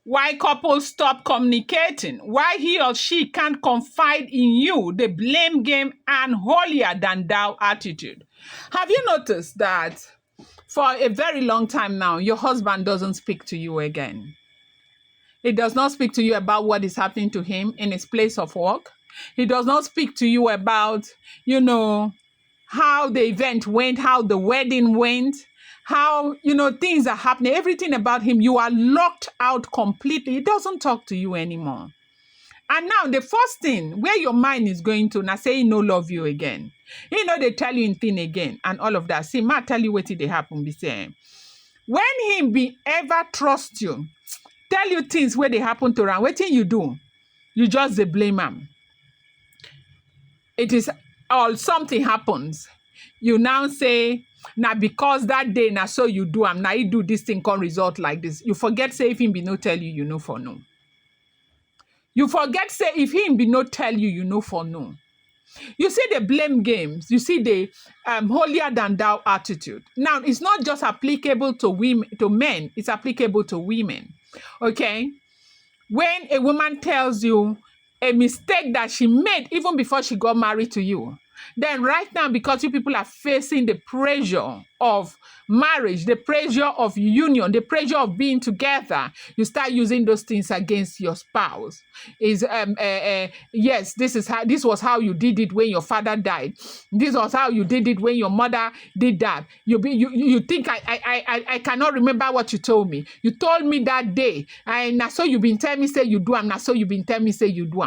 Why couples stop communicating, why he or she can't confide in you, the blame game and holier than thou attitude. Have you noticed that for a very long time now, your husband doesn't speak to you again? He does not speak to you about what is happening to him in his place of work. He does not speak to you about, how the event went, how the wedding went, how, things are happening, everything about him. You are locked out completely. He doesn't talk to you anymore. And now the first thing where your mind is going to, now say he no love you again. They tell you in thing again and all of that. See, ma tell you what they happen, be saying. When him be ever trust you, tell you things where they happen to around, what thing you do? You just they blame him. It is all something happens. You now say, now because that day, now so you do, now you do this thing can result like this. You forget say if him be no tell you, you know for no. You forget say if him be no tell you, you know for no. You see the blame games, you see the holier than thou attitude. Now, it's not just applicable to women, to men, it's applicable to women. Okay? When a woman tells you a mistake that she made even before she got married to you, then right now, because you people are facing the pressure of marriage, the pressure of union, the pressure of being together, you start using those things against your spouse. Yes, this was how you did it when your father died. This was how you did it when your mother did that. You think I cannot remember what you told me. You told me that day, and now so you've been telling me say you do, and now so you've been telling me say you do.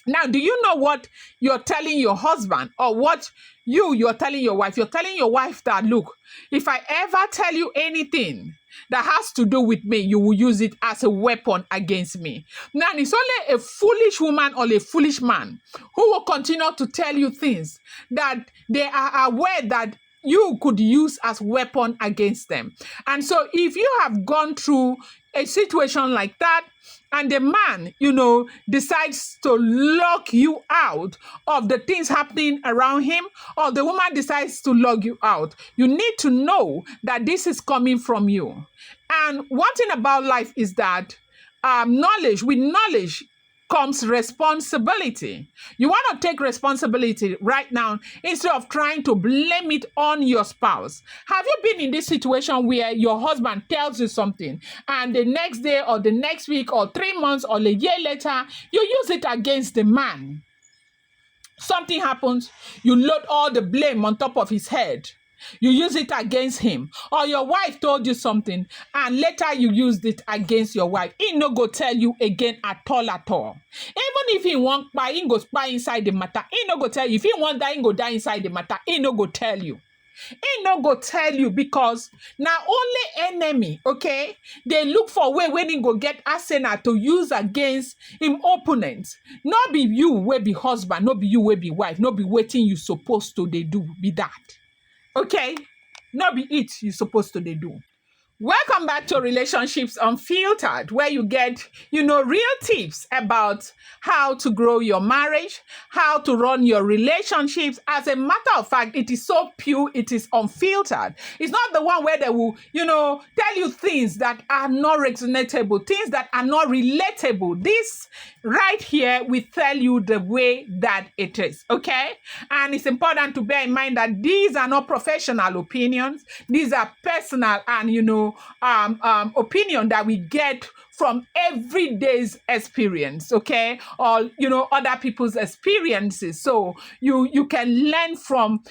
Now, do you know what you're telling your husband or what you're telling your wife? You're telling your wife that, look, if I ever tell you anything that has to do with me, you will use it as a weapon against me. Now, it's only a foolish woman or a foolish man who will continue to tell you things that they are aware that you could use as weapon against them. And so if you have gone through a situation like that, and the man, decides to lock you out of the things happening around him, or the woman decides to lock you out, you need to know that this is coming from you. And one thing about life is that with knowledge comes responsibility. You want to take responsibility right now instead of trying to blame it on your spouse. Have you been in this situation where your husband tells you something and the next day or the next week or 3 months or a year later, you use it against the man? Something happens, you load all the blame on top of his head. You use it against him. Or your wife told you something and later you used it against your wife. He no go tell you again at all. Even if he want spy, he go spy inside the matter. He no go tell you. If he want die, he go die inside the matter. He no go tell you. He no go tell you because now only enemy, okay? They look for way when he go get arsenal to use against him opponents. Not be you will be husband, not be you will be wife, not be waiting you supposed to they do be that. Okay, not be it you're supposed to do. Welcome back to Relationships Unfiltered, where you get, real tips about how to grow your marriage, how to run your relationships. As a matter of fact, it is so pure, it is unfiltered. It's not the one where they will, tell you things that are not resonatable, things that are not relatable. This right here, we tell you the way that it is, okay? And it's important to bear in mind that these are not professional opinions. These are personal and, opinion that we get from everyday's experience, okay? Or, other people's experiences. So you can learn from,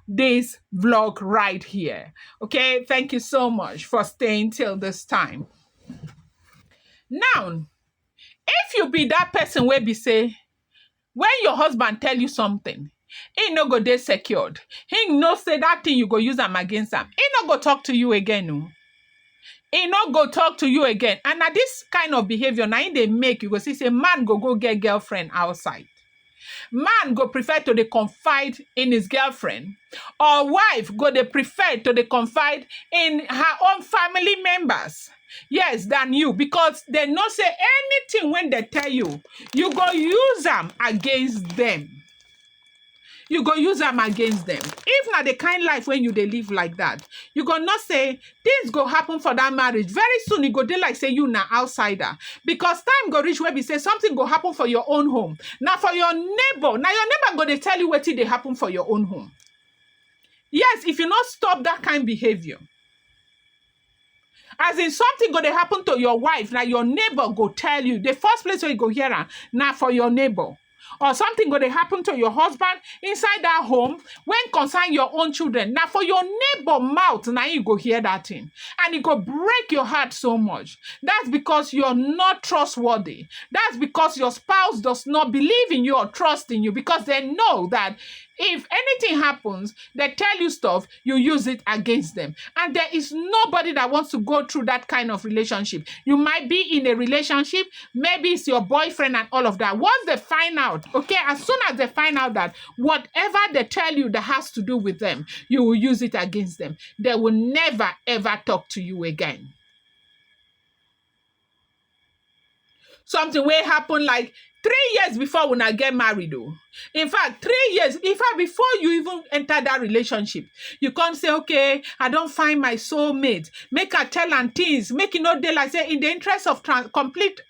this vlog right here, okay? Thank you so much for staying till this time. Now, if you be that person where be say, when your husband tell you something, he no go dey secured. He no say that thing you go use him against him. He no go talk to you again, no. He no go talk to you again. And now this kind of behavior, now they make you go see, say man go get girlfriend outside. Man go prefer to confide in his girlfriend, or wife go prefer to confide in her own family members. Yes, than you, because they not say anything when they tell you, you go use them against them. you go use them against them. If not the kind life when you they live like that, you go not say this go happen for that marriage. Very soon you go dey like say you na outsider, because time go reach where we say something go happen for your own home. Now for your neighbor, now your neighbor go they tell you what they happen for your own home. Yes, if you not stop that kind behavior. As in something going to happen to your wife, now your neighbor go tell you. The first place where you go hear her, now for your neighbor. Or something going to happen to your husband inside that home when concern your own children. Now for your neighbor mouth, now you go hear that thing. And it go break your heart so much. That's because you're not trustworthy. That's because your spouse does not believe in you or trust in you, because they know that if anything happens, they tell you stuff, you use it against them. And there is nobody that wants to go through that kind of relationship. You might be in a relationship, maybe it's your boyfriend and all of that. Once they find out, okay, as soon as they find out that whatever they tell you that has to do with them, you will use it against them. They will never, ever talk to you again. Something will happen like 3 years before when I get married, though. In fact, 3 years, in fact, before you even enter that relationship, you can't say, okay, I don't find my soulmate. Make her tell and things. Make it not day like say, in the interest of complete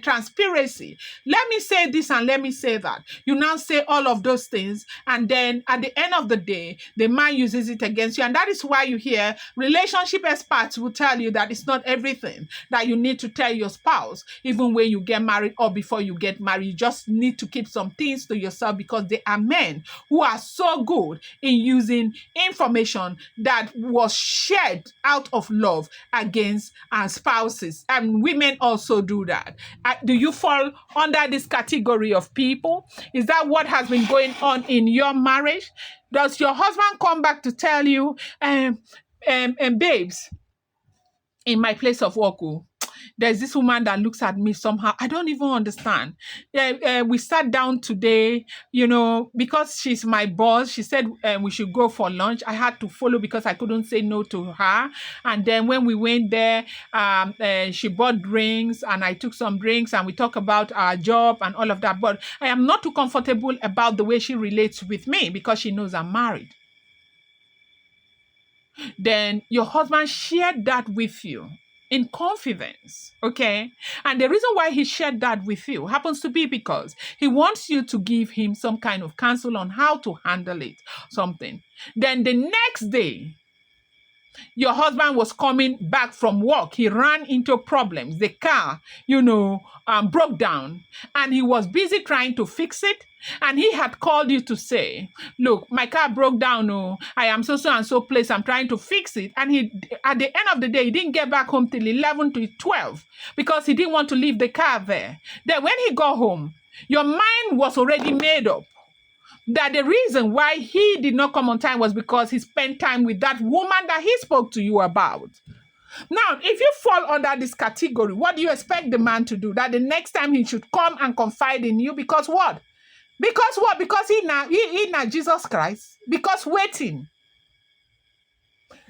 transparency, let me say this and let me say that. You now say all of those things, and then at the end of the day, the man uses it against you. And that is why you hear relationship experts will tell you that it's not everything that you need to tell your spouse, even when you get married or before you get married. You just need to keep some things to yourself, because there are men who are so good in using information that was shared out of love against our spouses. And women also do that. Do you fall under this category of people? Is that what has been going on in your marriage? Does your husband come back to tell you, babes, in my place of work, there's this woman that looks at me somehow. I don't even understand. We sat down today, because she's my boss. She said we should go for lunch. I had to follow because I couldn't say no to her. And then when we went there, she bought drinks and I took some drinks and we talked about our job and all of that. But I am not too comfortable about the way she relates with me because she knows I'm married. Then your husband shared that with you in confidence, okay? And the reason why he shared that with you happens to be because he wants you to give him some kind of counsel on how to handle it, something. Then the next day, your husband was coming back from work. He ran into problems. The car, broke down, and he was busy trying to fix it. And he had called you to say, look, my car broke down. Oh, I am so and so place. I'm trying to fix it. And he, at the end of the day, he didn't get back home till 11 to 12 because he didn't want to leave the car there. Then when he got home, your mind was already made up that the reason why he did not come on time was because he spent time with that woman that he spoke to you about. Now, if you fall under this category, what do you expect the man to do? That the next time he should come and confide in you? Because what? Because what? Because he not Jesus Christ. Because waiting.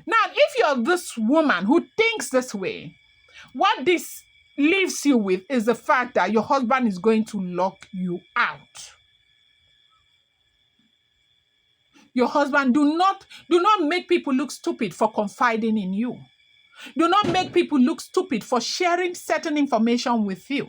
Now, if you're this woman who thinks this way, what this leaves you with is the fact that your husband is going to lock you out. Your husband, do not make people look stupid for confiding in you. Do not make people look stupid for sharing certain information with you.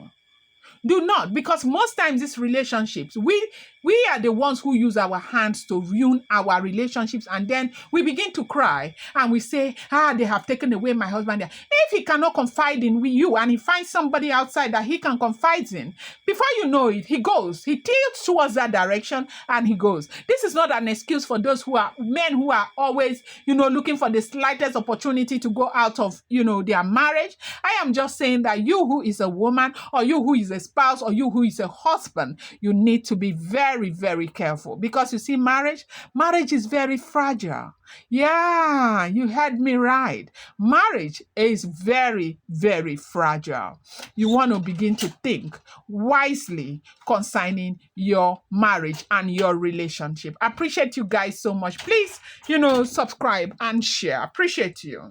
Do not, because most times these relationships, we are the ones who use our hands to ruin our relationships, and then we begin to cry and we say, they have taken away my husband. If he cannot confide in you and he finds somebody outside that he can confide in, before you know it, he tilts towards that direction and he goes. This is not an excuse for those men who are always, looking for the slightest opportunity to go out of, their marriage. I am just saying that you who is a woman, or you who is a spouse, or you who is a husband, you need to be very, very careful, because you see, marriage is very fragile. Yeah, you heard me right. Marriage is very, very fragile. You want to begin to think wisely concerning your marriage and your relationship. I appreciate you guys so much. Please, subscribe and share. Appreciate you.